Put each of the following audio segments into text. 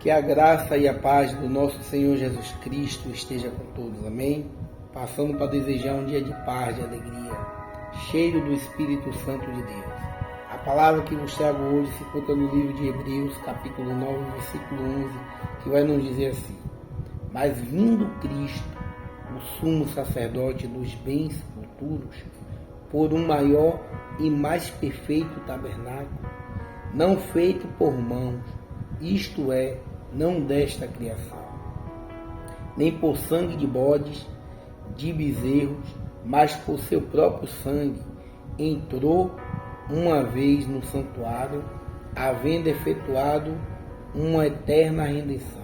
Que a graça e a paz do nosso Senhor Jesus Cristo esteja com todos, amém? Passando para desejar um dia de paz, de alegria, cheio do Espírito Santo de Deus. A palavra que vos trago hoje se encontra no livro de Hebreus, capítulo 9, versículo 11, que vai nos dizer assim: Mas vindo Cristo, o sumo sacerdote dos bens futuros, por um maior e mais perfeito tabernáculo, não feito por mãos, isto é, não desta criação, nem por sangue de bodes, de bezerros, mas por seu próprio sangue, entrou uma vez no santuário, havendo efetuado uma eterna redenção.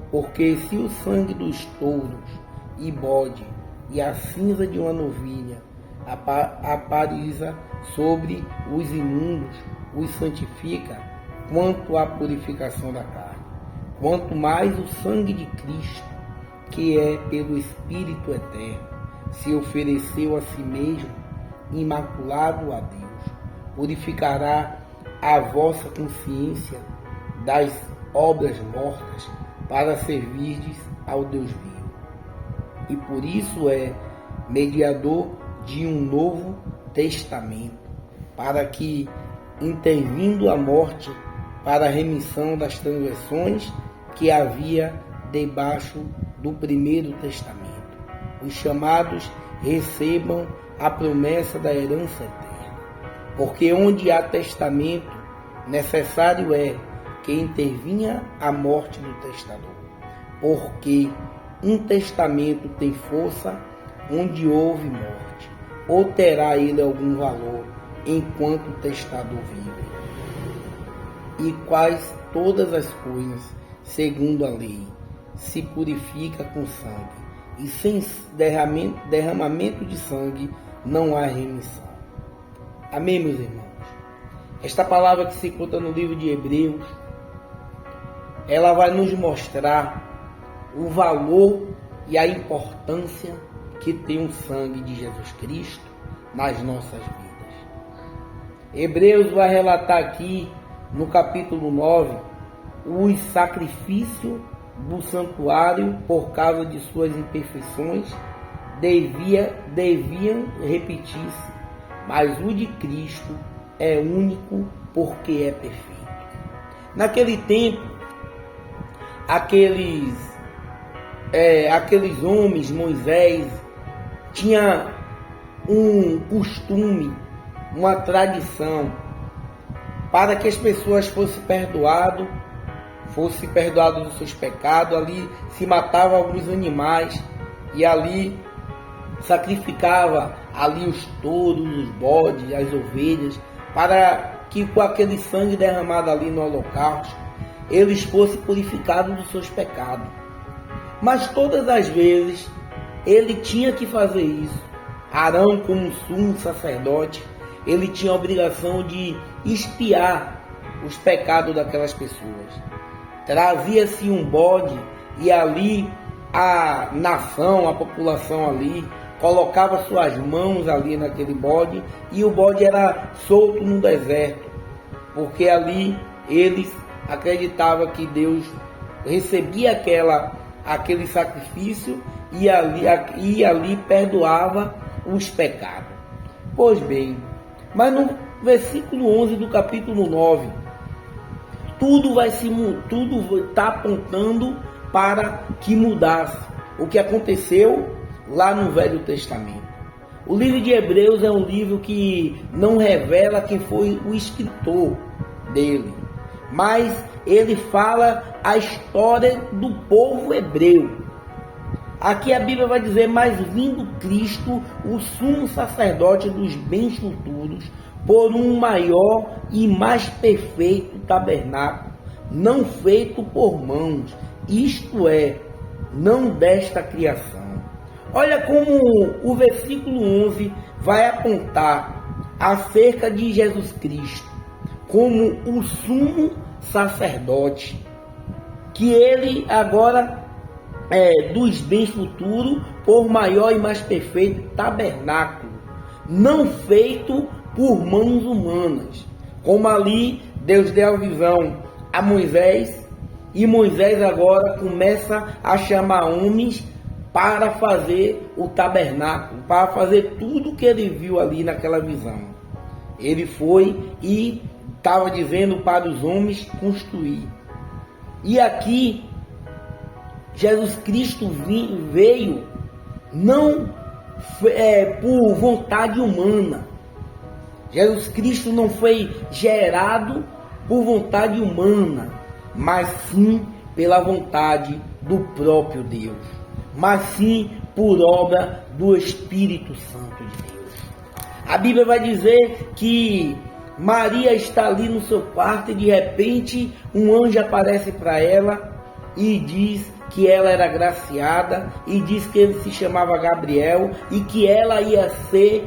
Porque se o sangue dos touros e bode e a cinza de uma novilha apariza sobre os imundos, os santifica quanto à purificação da carne, quanto mais o sangue de Cristo, que é pelo Espírito eterno, se ofereceu a si mesmo, imaculado a Deus, purificará a vossa consciência das obras mortas, para servirdes ao Deus vivo. E por isso é mediador de um novo testamento, para que, intervindo a morte para a remissão das transgressões que havia debaixo do primeiro testamento, os chamados recebam a promessa da herança eterna. Porque onde há testamento, necessário é que intervinha a morte do testador. Porque um testamento tem força onde houve morte, ou terá ele algum valor enquanto o testador vive? E quais todas as coisas, segundo a lei, se purifica com sangue, e sem derramamento de sangue não há remissão. Amém, meus irmãos? Esta palavra que se encontra no livro de Hebreus, ela vai nos mostrar o valor e a importância que tem o sangue de Jesus Cristo nas nossas vidas. Hebreus vai relatar aqui no capítulo 9 os sacrifícios do santuário por causa de suas imperfeições deviam repetir-se, mas o de Cristo é único porque é perfeito. Naquele tempo, aqueles homens, Moisés, tinha um costume, uma tradição, para que as pessoas fossem perdoadas dos seus pecados. Ali se matava alguns animais e ali sacrificava ali os touros, os bodes, as ovelhas, para que com aquele sangue derramado ali no holocausto, eles fossem purificados dos seus pecados. Mas todas as vezes ele tinha que fazer isso. Arão, como sumo sacerdote, ele tinha a obrigação de expiar os pecados daquelas pessoas. Trazia-se um bode e ali a nação, a população ali, colocava suas mãos ali naquele bode, e o bode era solto no deserto, porque ali eles acreditavam que Deus recebia aquele sacrifício e ali perdoava os pecados. Pois bem, mas no versículo 11 do capítulo 9, tudo está apontando para que mudasse o que aconteceu lá no Velho Testamento. O livro de Hebreus é um livro que não revela quem foi o escritor dele, mas ele fala a história do povo hebreu. Aqui a Bíblia vai dizer: mas vindo Cristo, o sumo sacerdote dos bens futuros, por um maior e mais perfeito tabernáculo, não feito por mãos, isto é, não desta criação. Olha como o versículo 11 vai apontar acerca de Jesus Cristo como o sumo sacerdote, que ele agora dos bens futuros, por maior e mais perfeito tabernáculo, não feito por mãos humanas. Como ali Deus deu a visão a Moisés, E Moisés agora começa a chamar homens para fazer o tabernáculo, para fazer tudo o que ele viu ali naquela visão. Ele foi e estava dizendo para os homens construir. E aqui, Jesus Cristo veio não por vontade humana. Jesus Cristo não foi gerado por vontade humana, mas sim pela vontade do próprio Deus, mas sim por obra do Espírito Santo de Deus. A Bíblia vai dizer que Maria está ali no seu quarto e de repente um anjo aparece para ela e diz que ela era agraciada, e diz que ele se chamava Gabriel e que ela ia ser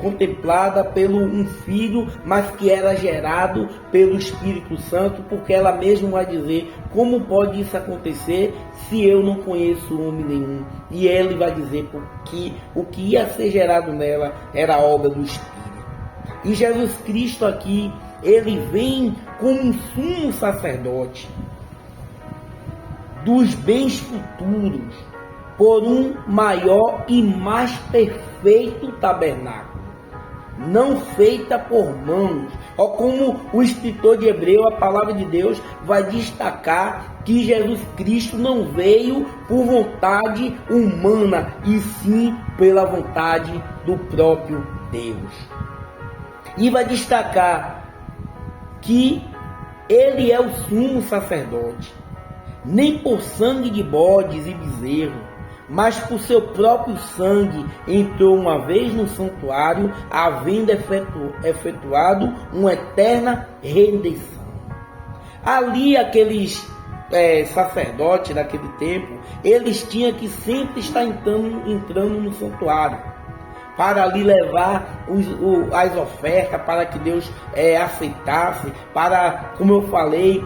contemplada pelo um filho, mas que era gerado pelo Espírito Santo, porque ela mesma vai dizer: como pode isso acontecer se eu não conheço homem nenhum? E ele vai dizer que o que ia ser gerado nela era a obra do Espírito. E Jesus Cristo aqui, ele vem como um sumo sacerdote dos bens futuros, por um maior e mais perfeito tabernáculo, não feita por mãos. Ó, como o escritor de Hebreu, a palavra de Deus vai destacar que Jesus Cristo não veio por vontade humana, e sim pela vontade do próprio Deus. E vai destacar que ele é o sumo sacerdote, nem por sangue de bodes e bezerros, mas por seu próprio sangue entrou uma vez no santuário, havendo efetuado uma eterna redenção. Ali aqueles sacerdotes daquele tempo, eles tinham que sempre estar entrando no santuário, para ali levar as ofertas, para que Deus aceitasse, para, como eu falei,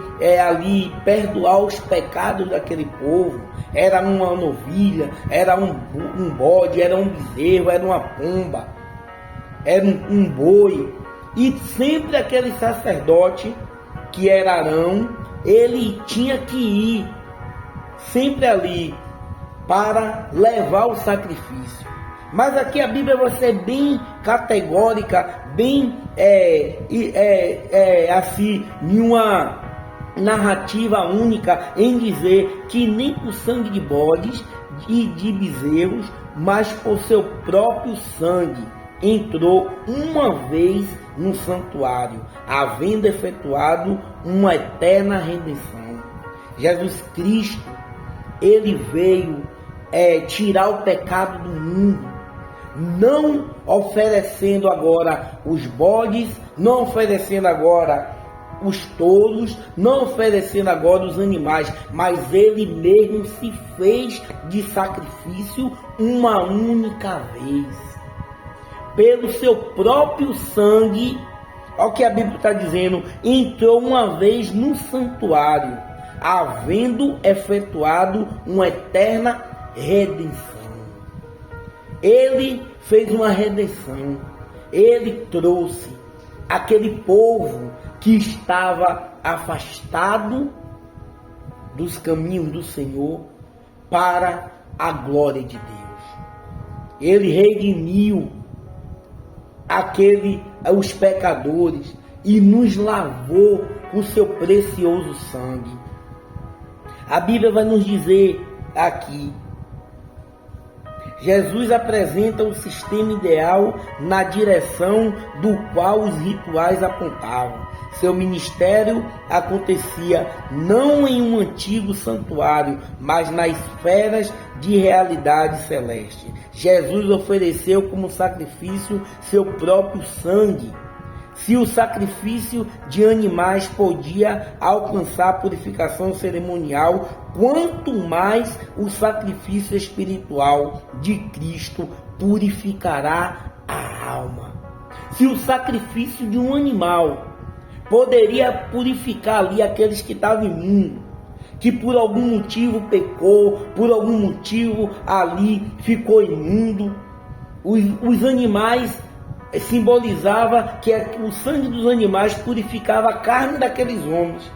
ali perdoar os pecados daquele povo. Era uma novilha, era um bode, era um bezerro, era uma pomba, era um boi. E sempre aquele sacerdote, que era Arão, ele tinha que ir sempre ali para levar o sacrifício. Mas aqui a Bíblia vai ser bem categórica, bem assim, em uma narrativa única, em dizer que nem por sangue de bodes e de bezerros, mas por seu próprio sangue entrou uma vez no santuário, havendo efetuado uma eterna redenção. Jesus Cristo, ele veio tirar o pecado do mundo, não oferecendo agora os bodes, não oferecendo agora os touros, não oferecendo agora os animais, mas ele mesmo se fez de sacrifício uma única vez, pelo seu próprio sangue. Olha o que a Bíblia está dizendo: entrou uma vez no santuário, havendo efetuado uma eterna redenção. Ele fez uma redenção. Ele trouxe aquele povo que estava afastado dos caminhos do Senhor para a glória de Deus. Ele redimiu os pecadores e nos lavou com seu precioso sangue. A Bíblia vai nos dizer aqui: Jesus apresenta o sistema ideal na direção do qual os rituais apontavam. Seu ministério acontecia não em um antigo santuário, mas nas esferas de realidade celeste. Jesus ofereceu como sacrifício seu próprio sangue. Se o sacrifício de animais podia alcançar purificação cerimonial, quanto mais o sacrifício espiritual de Cristo purificará a alma. Se o sacrifício de um animal poderia purificar ali aqueles que estavam imundos, que por algum motivo pecou, por algum motivo ali ficou imundo, os animais simbolizava que o sangue dos animais purificava a carne daqueles homens.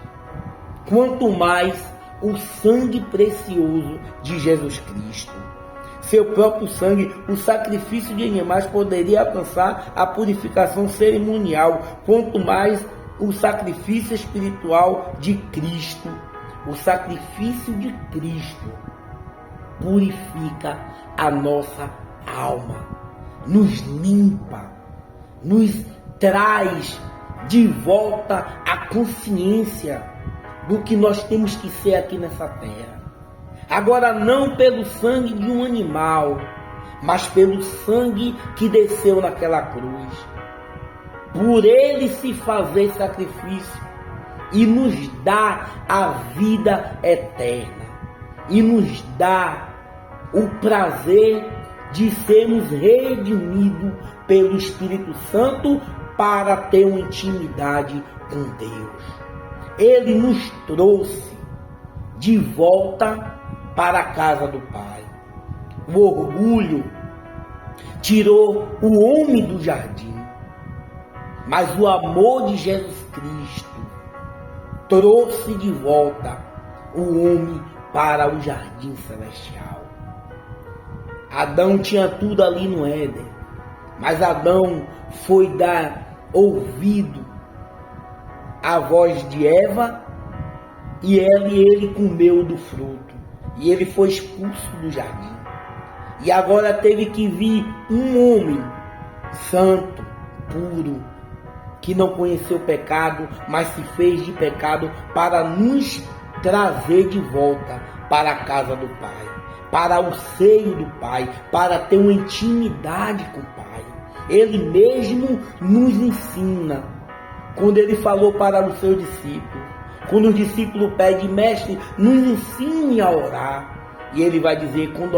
quanto mais o sangue precioso de Jesus Cristo. Seu próprio sangue, o sacrifício de animais poderia alcançar a purificação cerimonial, quanto mais o sacrifício espiritual de Cristo. O sacrifício de Cristo purifica a nossa alma, nos limpa, nos traz de volta a consciência do que nós temos que ser aqui nessa terra. Agora, não pelo sangue de um animal, mas pelo sangue que desceu naquela cruz. Por ele se fazer sacrifício e nos dá a vida eterna. E nos dá o prazer de sermos redimidos pelo Espírito Santo para ter uma intimidade com Deus. Ele nos trouxe de volta para a casa do Pai. O orgulho tirou o homem do jardim, mas o amor de Jesus Cristo trouxe de volta o homem para o jardim celestial. Adão tinha tudo ali no Éden, mas Adão foi dar ouvido à voz de Eva e ele comeu do fruto e ele foi expulso do jardim. E agora teve que vir um homem santo, puro, que não conheceu pecado, mas se fez de pecado para nos trazer de volta para a casa do Pai, para o seio do Pai, para ter uma intimidade com o Pai. Ele mesmo nos ensina, quando ele falou para os seus discípulos, quando os discípulos pedem, mestre, nos ensine a orar, e ele vai dizer, quando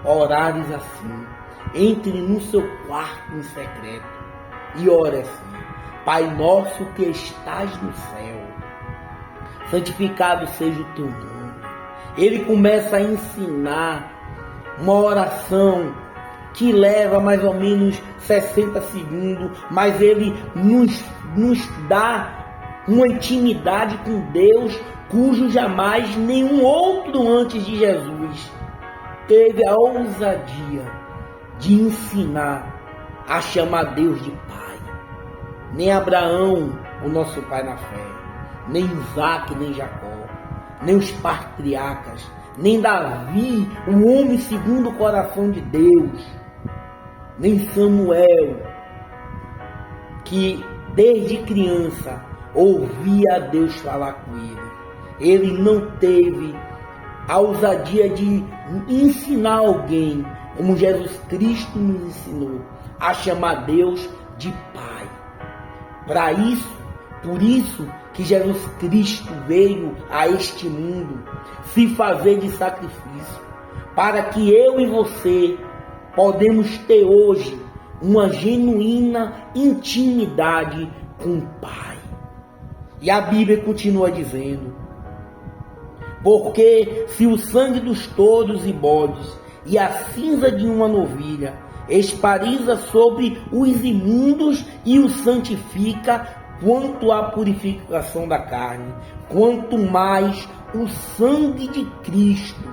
orares assim, entre no seu quarto em secreto e ore assim: Pai nosso que estás no céu, santificado seja o teu nome. Ele começa a ensinar uma oração que leva mais ou menos 60 segundos, mas ele nos dá uma intimidade com Deus, cujo jamais nenhum outro antes de Jesus teve a ousadia de ensinar a chamar Deus de Pai. Nem Abraão, o nosso pai na fé, nem Isaac, nem Jacó, nem os patriarcas, nem Davi, o homem segundo o coração de Deus, nem Samuel, que desde criança ouvia a Deus falar com ele. Ele não teve a ousadia de ensinar alguém, como Jesus Cristo nos ensinou, a chamar Deus de Pai. Por isso que Jesus Cristo veio a este mundo se fazer de sacrifício, para que eu e você podemos ter hoje uma genuína intimidade com o Pai. E a Bíblia continua dizendo: porque se o sangue dos touros e bodes e a cinza de uma novilha espariza sobre os imundos e os santifica quanto à purificação da carne, quanto mais o sangue de Cristo,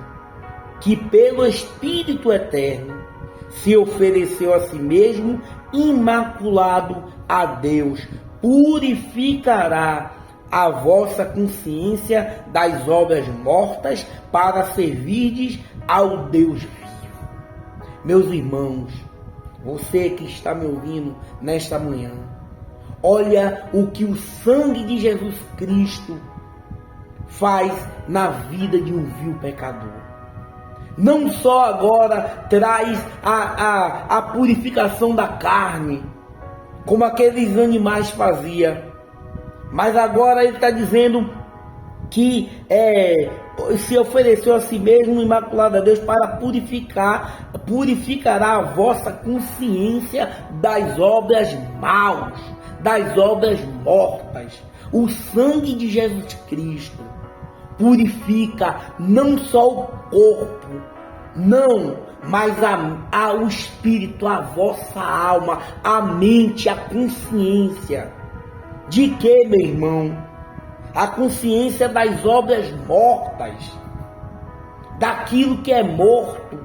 que pelo Espírito Eterno se ofereceu a si mesmo, imaculado a Deus, purificará a vossa consciência das obras mortas para servirdes ao Deus vivo. Meus irmãos, você que está me ouvindo nesta manhã, olha o que o sangue de Jesus Cristo faz na vida de um vil pecador. Não só agora traz a purificação da carne, como aqueles animais faziam, mas agora ele está dizendo que se ofereceu a si mesmo, imaculado a Deus, para purificará a vossa consciência das obras maus, das obras mortas. O sangue de Jesus Cristo purifica não só o corpo, não, mas o espírito, a vossa alma, a mente, a consciência. De que, meu irmão? a consciência das obras mortas, daquilo que é morto.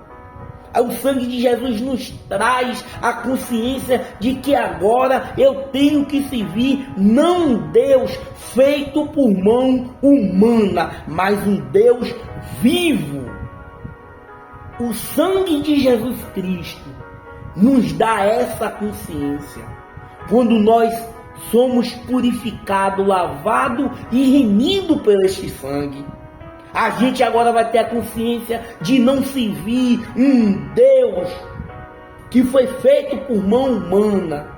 O sangue de Jesus nos traz a consciência de que agora eu tenho que servir não um Deus feito por mão humana, mas um Deus vivo. O sangue de Jesus Cristo nos dá essa consciência. Quando nós somos purificados, lavados e remidos por este sangue, a gente agora vai ter a consciência de não servir um Deus que foi feito por mão humana,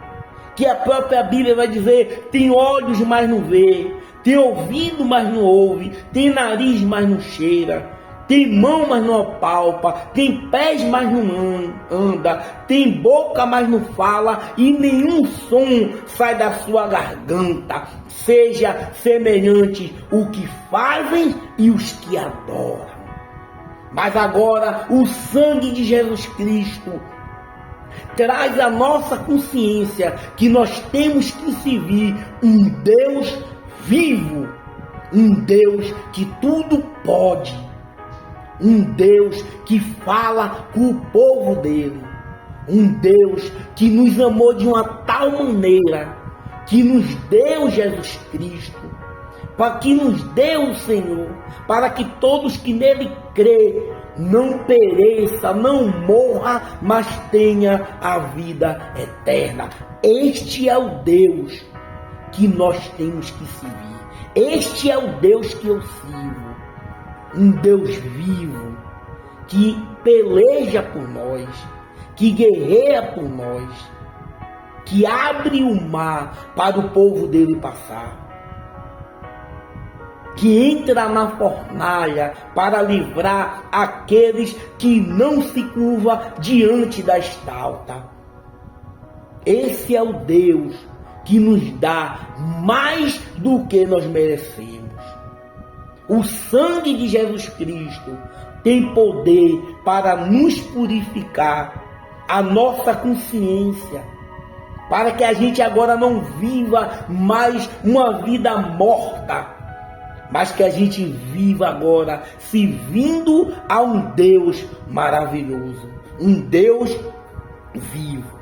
que a própria Bíblia vai dizer: tem olhos, mas não vê, tem ouvido, mas não ouve, tem nariz, mas não cheira, tem mão, mas não apalpa, tem pés, mas não anda, tem boca, mas não fala, e nenhum som sai da sua garganta. Seja semelhante o que fazem e os que adoram. Mas agora o sangue de Jesus Cristo traz a nossa consciência que nós temos que servir um Deus vivo, um Deus que tudo pode, um Deus que fala com o povo dele, um Deus que nos amou de uma tal maneira, que nos deu Jesus Cristo, para que nos deu o Senhor, para que todos que nele crê não pereça, não morra, mas tenha a vida eterna. Este é o Deus que nós temos que servir. Este é o Deus que eu sirvo. Um Deus vivo, que peleja por nós, que guerreia por nós, que abre o mar para o povo dele passar, que entra na fornalha para livrar aqueles que não se curvam diante da estalta. Esse é o Deus que nos dá mais do que nós merecemos. O sangue de Jesus Cristo tem poder para nos purificar a nossa consciência, para que a gente agora não viva mais uma vida morta, mas que a gente viva agora servindo a um Deus maravilhoso, um Deus vivo.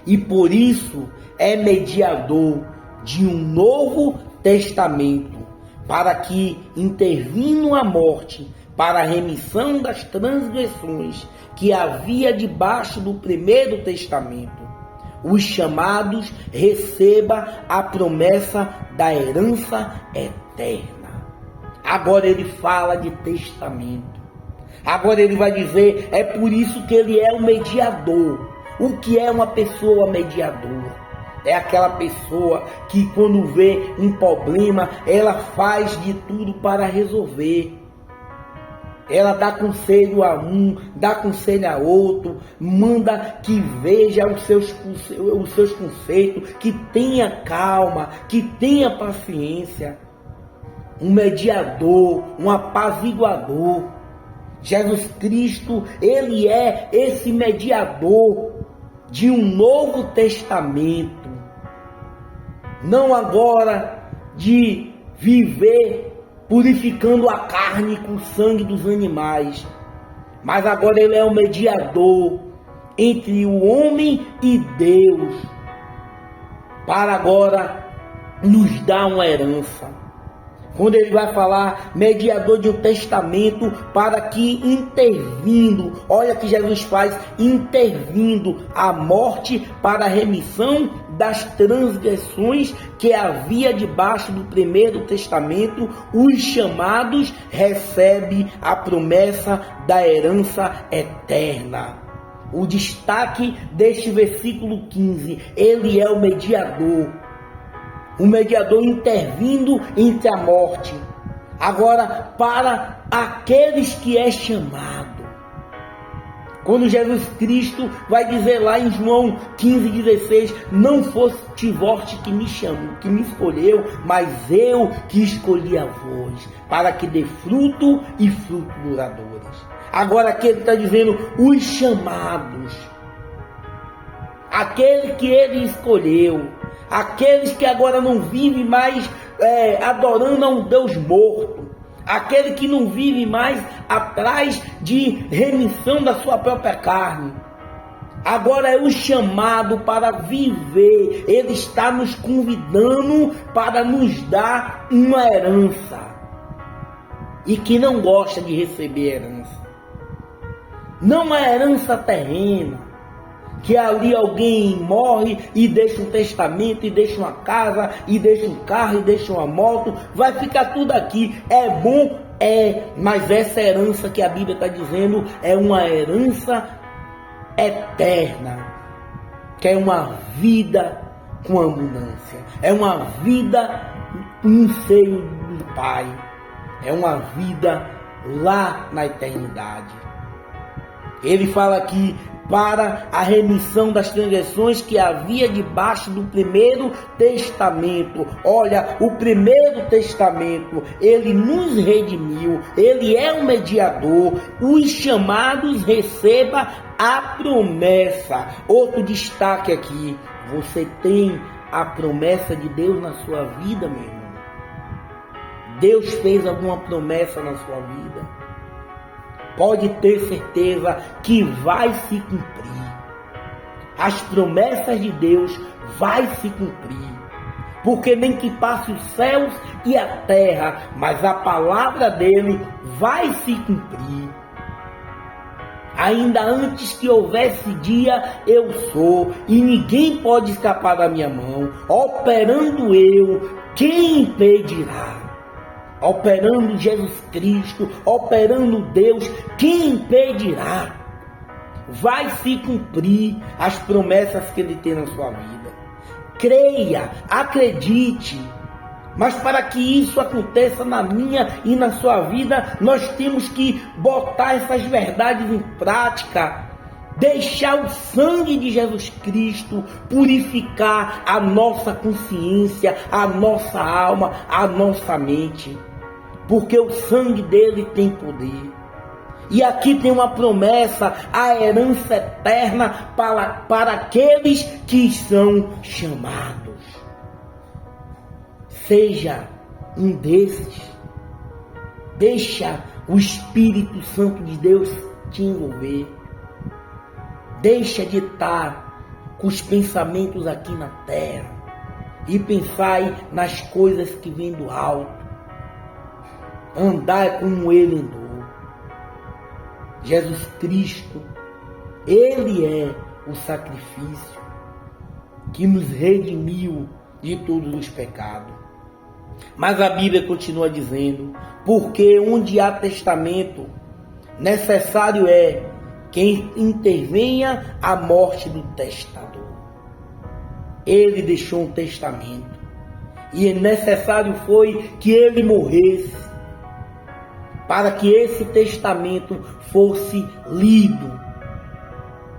E por isso é mediador de um novo testamento, para que, intervindo a morte, para a remissão das transgressões que havia debaixo do primeiro testamento, os chamados recebam a promessa da herança eterna. Agora ele fala de testamento. Agora ele vai dizer, é por isso que ele é o mediador. O que é uma pessoa mediadora? É aquela pessoa que, quando vê um problema, ela faz de tudo para resolver. Ela dá conselho a um, dá conselho a outro, manda que veja os seus conceitos, que tenha calma, que tenha paciência. Um mediador, um apaziguador. Jesus Cristo, ele é esse mediador de um novo testamento. Não agora de viver purificando a carne com o sangue dos animais, mas agora ele é o mediador entre o homem e Deus, para agora nos dar uma herança. Quando ele vai falar mediador de um testamento, para que intervindo, olha que Jesus faz, intervindo a morte para a remissão das transgressões que havia debaixo do primeiro testamento, os chamados recebem a promessa da herança eterna. O destaque deste versículo 15, ele é o mediador intervindo entre a morte, agora para aqueles que é chamado. Quando Jesus Cristo vai dizer lá em João 15,16, não foste vós que me chamou, que me escolheu, mas eu que escolhi a vós, para que dê fruto e fruto duradouros. Agora aqui ele está dizendo, os chamados, aquele que ele escolheu, aqueles que agora não vivem mais adorando a um Deus morto, aquele que não vive mais atrás de remissão da sua própria carne. Agora é o chamado para viver. Ele está nos convidando para nos dar uma herança. E que não gosta de receber herança. Não uma herança terrena, que ali alguém morre e deixa um testamento, e deixa uma casa, e deixa um carro, e deixa uma moto. Vai ficar tudo aqui. É bom? É. Mas essa herança que a Bíblia está dizendo é uma herança eterna, que é uma vida com abundância, é uma vida no seio do Pai, é uma vida lá na eternidade. Ele fala aqui, para a remissão das transgressões que havia debaixo do primeiro testamento. Olha, o primeiro testamento, ele nos redimiu, ele é um mediador. Os chamados receba a promessa. Outro destaque aqui, você tem a promessa de Deus na sua vida, meu irmão? Deus fez alguma promessa na sua vida? Pode ter certeza que vai se cumprir. As promessas de Deus vai se cumprir. Porque nem que passe os céus e a terra, mas a palavra dele vai se cumprir. Ainda antes que houvesse dia, eu sou, e ninguém pode escapar da minha mão. Operando eu, quem impedirá? Operando Jesus Cristo, operando Deus, quem impedirá? Vai se cumprir as promessas que Ele tem na sua vida. Creia, acredite. Mas para que isso aconteça na minha e na sua vida, nós temos que botar essas verdades em prática. Deixar o sangue de Jesus Cristo purificar a nossa consciência, a nossa alma, a nossa mente. Porque o sangue dele tem poder. E aqui tem uma promessa, a herança eterna para aqueles que são chamados. Seja um desses. Deixa o Espírito Santo de Deus te envolver. Deixa de estar com os pensamentos aqui na terra e pensar nas coisas que vêm do alto. Andar como Ele andou. Jesus Cristo, Ele é o sacrifício que nos redimiu de todos os pecados. Mas a Bíblia continua dizendo, porque onde há testamento, necessário é que intervenha a morte do testador. Ele deixou um testamento, e necessário foi que ele morresse, para que esse testamento fosse lido,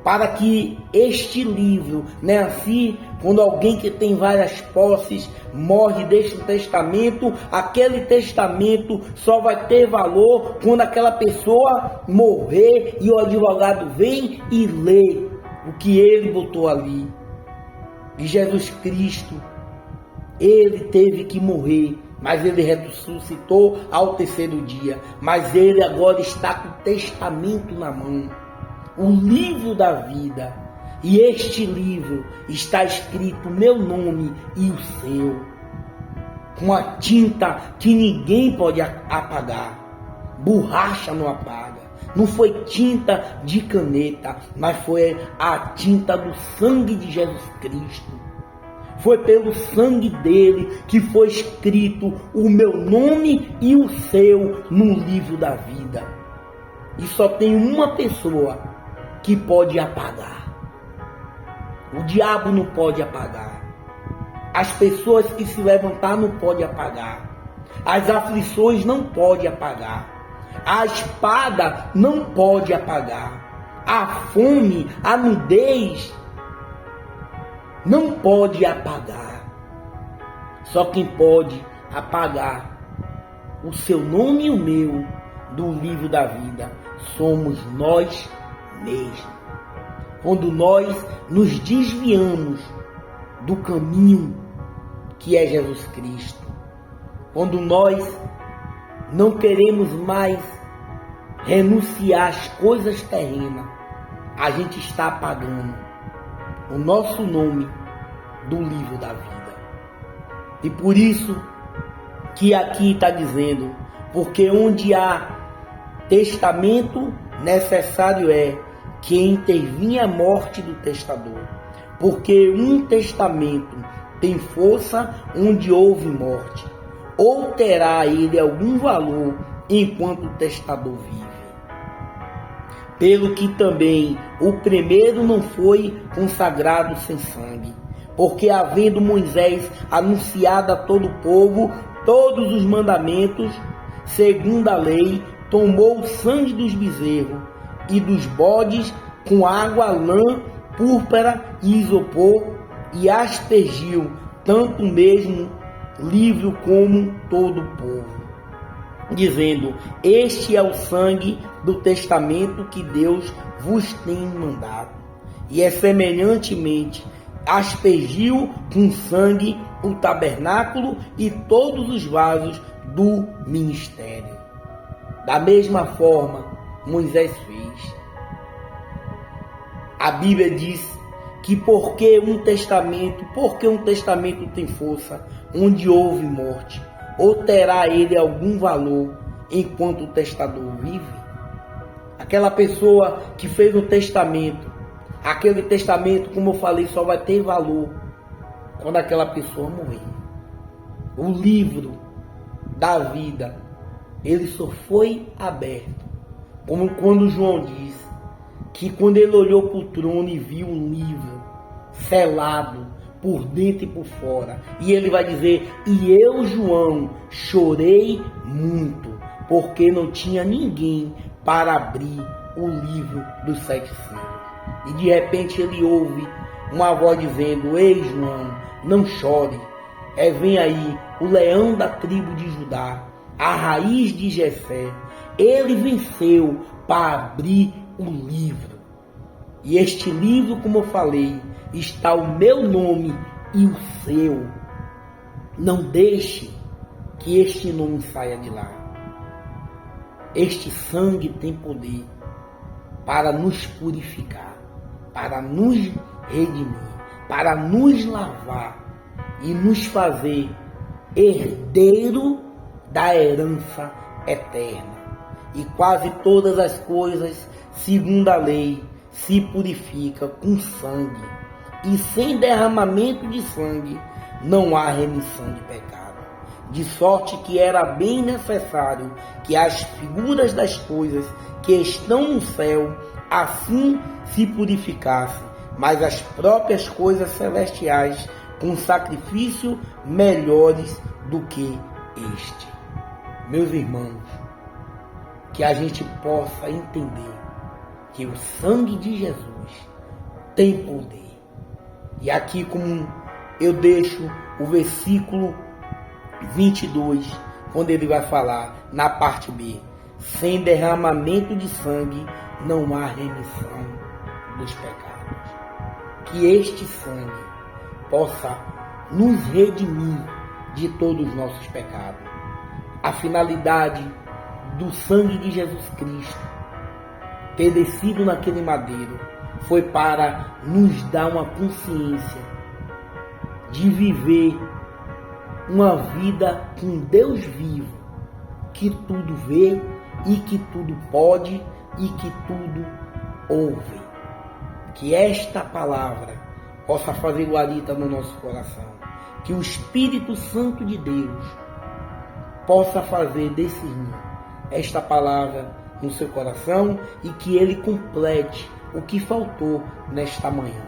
para que este livro, né, assim, quando alguém que tem várias posses morre e deixa um testamento, aquele testamento só vai ter valor quando aquela pessoa morrer e o advogado vem e lê o que ele botou ali. E Jesus Cristo, ele teve que morrer, mas ele ressuscitou ao terceiro dia. Mas ele agora está com o testamento na mão, o livro da vida. E este livro está escrito o meu nome e o seu, com a tinta que ninguém pode apagar. Borracha não apaga. Não foi tinta de caneta, mas foi a tinta do sangue de Jesus Cristo. Foi pelo sangue dele que foi escrito o meu nome e o seu no livro da vida. E só tem uma pessoa que pode apagar. O diabo não pode apagar. As pessoas que se levantar não podem apagar. As aflições não podem apagar. A espada não pode apagar. A fome, a nudez não pode apagar. Só quem pode apagar o seu nome e o meu do livro da vida somos nós mesmos. Quando nós nos desviamos do caminho que é Jesus Cristo. Quando nós não queremos mais renunciar às coisas terrenas, a gente está apagando o nosso nome do livro da vida. E por isso que aqui está dizendo, porque onde há testamento, necessário é que intervinha a morte do testador. Porque um testamento tem força onde houve morte, ou terá ele algum valor enquanto o testador vive. Pelo que também o primeiro não foi consagrado sem sangue, porque havendo Moisés anunciado a todo o povo todos os mandamentos, segundo a lei, tomou o sangue dos bezerros e dos bodes com água, lã, púrpura e isopor, e aspergiu tanto o mesmo livro como todo o povo, dizendo: este é o sangue do testamento que Deus vos tem mandado. E é semelhantemente aspergiu com sangue o tabernáculo e todos os vasos do ministério. Da mesma forma, Moisés fez. A Bíblia diz que porque um testamento tem força onde houve morte, ou terá ele algum valor enquanto o testador vive? Aquela pessoa que fez um testamento, aquele testamento, como eu falei, só vai ter valor quando aquela pessoa morrer. O livro da vida, ele só foi aberto, como quando João diz, que quando ele olhou para o trono e viu um livro selado por dentro e por fora, e ele vai dizer: e eu, João, chorei muito, porque não tinha ninguém para abrir o livro dos 7 selos. E de repente ele ouve uma voz dizendo: ei, João, não chore, vem aí o leão da tribo de Judá, a raiz de Jessé, ele venceu para abrir o livro. E este livro, como eu falei, está o meu nome e o seu. Não deixe que este nome saia de lá. Este sangue tem poder para nos purificar, para nos redimir, para nos lavar e nos fazer herdeiro da herança eterna. E quase todas as coisas, segundo a lei, se purifica com sangue, e sem derramamento de sangue não há remissão de pecado. De sorte que era bem necessário que as figuras das coisas que estão no céu assim se purificassem, mas as próprias coisas celestiais com sacrifício melhores do que este. Meus irmãos, que a gente possa entender que o sangue de Jesus tem poder. E aqui, como eu deixo o versículo 22, quando ele vai falar na parte B: sem derramamento de sangue não há remissão dos pecados. Que este sangue possa nos redimir de todos os nossos pecados. A finalidade do sangue de Jesus Cristo ter descido naquele madeiro foi para nos dar uma consciência de viver uma vida com Deus vivo, que tudo vê e que tudo pode e que tudo ouve. Que esta palavra possa fazer guarita no nosso coração. Que o Espírito Santo de Deus possa fazer discernir esta palavra no seu coração e que ele complete o que faltou nesta manhã.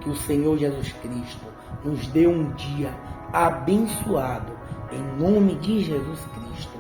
Que o Senhor Jesus Cristo nos dê um dia abençoado, em nome de Jesus Cristo.